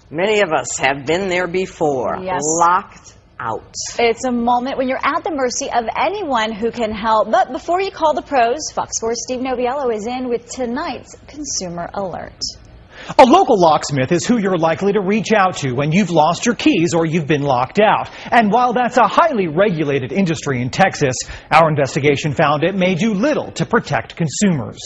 Many of us have been there before, yes. Locked out. It's a moment when you're at the mercy of anyone who can help. But before you call the pros, Fox 4's Steve Noviello is in with tonight's Consumer Alert. A local locksmith is who you're likely to reach out to when you've lost your keys or you've been locked out. And while that's a highly regulated industry in Texas, our investigation found it may do little to protect consumers.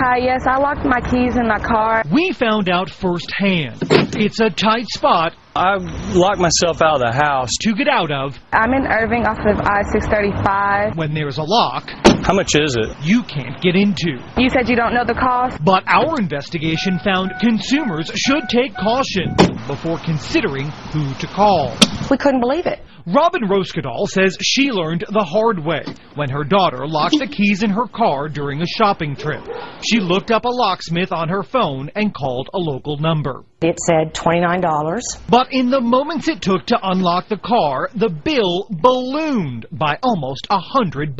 Hi, yes, I locked my keys in my car. We found out firsthand. It's a tight spot. I locked myself out of the house. To get out of. I'm in Irving off of I-635. When there's a lock. How much is it? You can't get into. You said you don't know the cost? But our investigation found consumers should take caution before considering who to call. We couldn't believe it. Robin Roskadal says she learned the hard way when her daughter locked the keys in her car during a shopping trip. She looked up a locksmith on her phone and called a local number. It said $29. But in the moments it took to unlock the car, the bill ballooned by almost $100.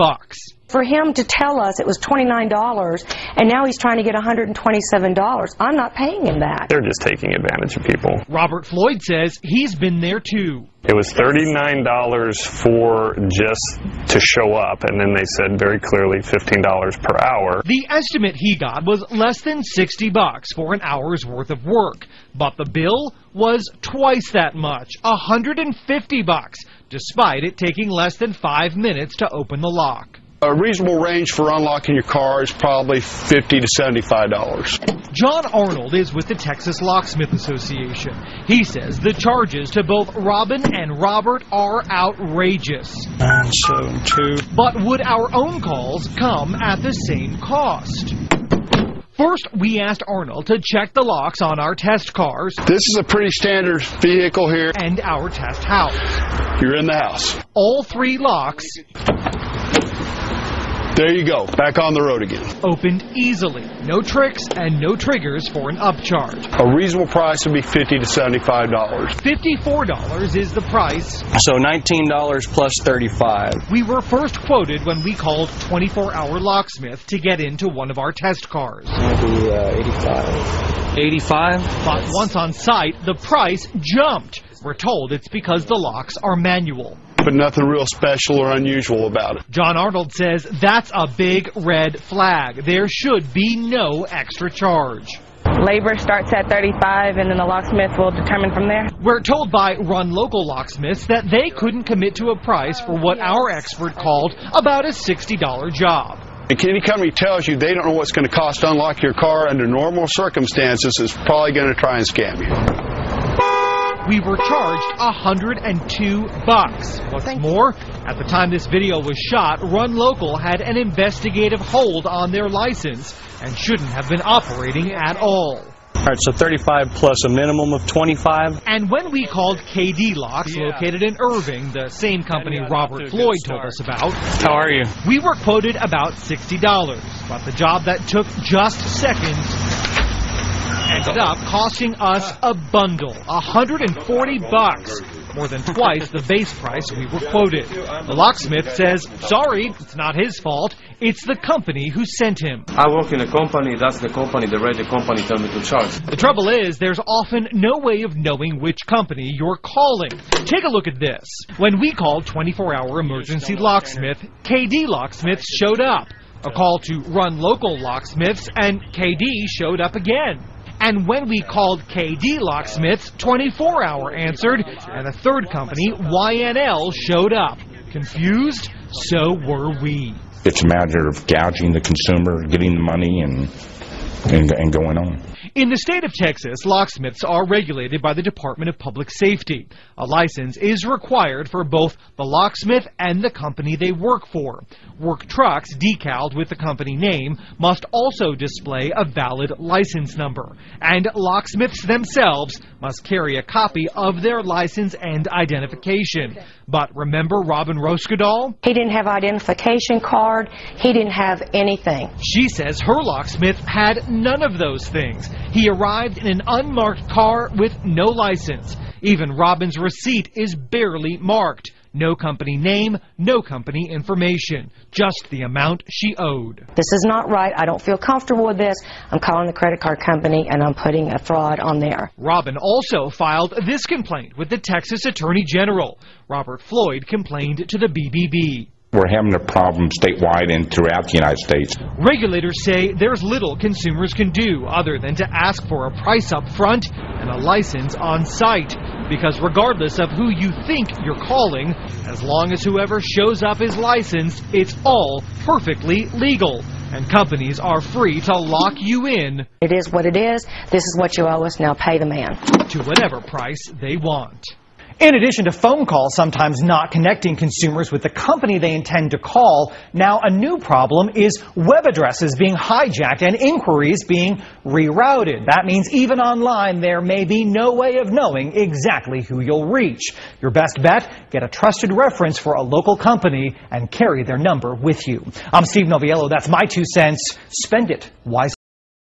For him to tell us it was $29 and now he's trying to get $127, I'm not paying him that. They're just taking advantage of people. Robert Floyd says he's been there too. It was $39 for just to show up, and then they said very clearly $15 per hour. The estimate he got was less than $60 for an hour's worth of work, but the bill was twice that much, $150, despite it taking less than 5 minutes to open the lock. A reasonable range for unlocking your car is probably $50 to $75. John Arnold is with the Texas Locksmith Association. He says the charges to both Robin and Robert are outrageous. 972. But would our own calls come at the same cost? First, we asked Arnold to check the locks on our test cars. This is a pretty standard vehicle here. And our test house. You're in the house. All 3 locks. There you go, back on the road again. Opened easily. No tricks and no triggers for an upcharge. A reasonable price would be $50 to $75. $54 is the price. So $19 plus $35. We were first quoted when we called 24-Hour Locksmith to get into one of our test cars. Maybe 85. 85? But once on site, the price jumped. We're told it's because the locks are manual. But nothing real special or unusual about it. John Arnold says that's a big red flag. There should be no extra charge. Labor starts at $35 and then the locksmith will determine from there. We're told by Run Local Locksmiths that they couldn't commit to a price for what our expert called about a $60 job. If any company tells you they don't know what's going to cost to unlock your car under normal circumstances, it's probably going to try and scam you. We were charged $102. What's more, at the time this video was shot, Run Local had an investigative hold on their license and shouldn't have been operating at all. All right, so 35 plus a minimum of 25. And when we called KD Locks, located in Irving, the same company Robert Floyd told us about, how are you? We were quoted about $60, but the job that took just seconds ended up costing us a bundle, $140, more than twice the base price we were quoted. The locksmith says, sorry, it's not his fault. It's the company who sent him. I work in a company, that's the company, the radio company told me to charge. The trouble is, there's often no way of knowing which company you're calling. Take a look at this. When we called 24-Hour Emergency Locksmith, KD Locksmiths showed up. A call to Run Local Locksmiths, and KD showed up again. And when we called KD Locksmiths, 24-Hour answered, and a third company, YNL, showed up. Confused? So were we. It's a matter of gouging the consumer, getting the money, and going on. In the state of Texas, locksmiths are regulated by the Department of Public Safety. A license is required for both the locksmith and the company they work for. Work trucks decaled with the company name must also display a valid license number. And locksmiths themselves must carry a copy of their license and identification. But remember Robin Roskadal? He didn't have identification card. He didn't have anything. She says her locksmith had none of those things. He arrived in an unmarked car with no license. Even Robin's receipt is barely marked. No company name, no company information, just the amount she owed. This is not right. I don't feel comfortable with this. I'm calling the credit card company and I'm putting a fraud on there. Robin also filed this complaint with the Texas Attorney General. Robert Floyd complained to the BBB. We're having a problem statewide and throughout the United States. Regulators say there's little consumers can do other than to ask for a price up front and a license on site. Because regardless of who you think you're calling, as long as whoever shows up is licensed, it's all perfectly legal. And companies are free to lock you in. It is what it is. This is what you owe us. Now pay the man. To whatever price they want. In addition to phone calls sometimes not connecting consumers with the company they intend to call, now a new problem is web addresses being hijacked and inquiries being rerouted. That means even online there may be no way of knowing exactly who you'll reach. Your best bet, get a trusted reference for a local company and carry their number with you. I'm Steve Noviello. That's my 2 cents. Spend it wisely.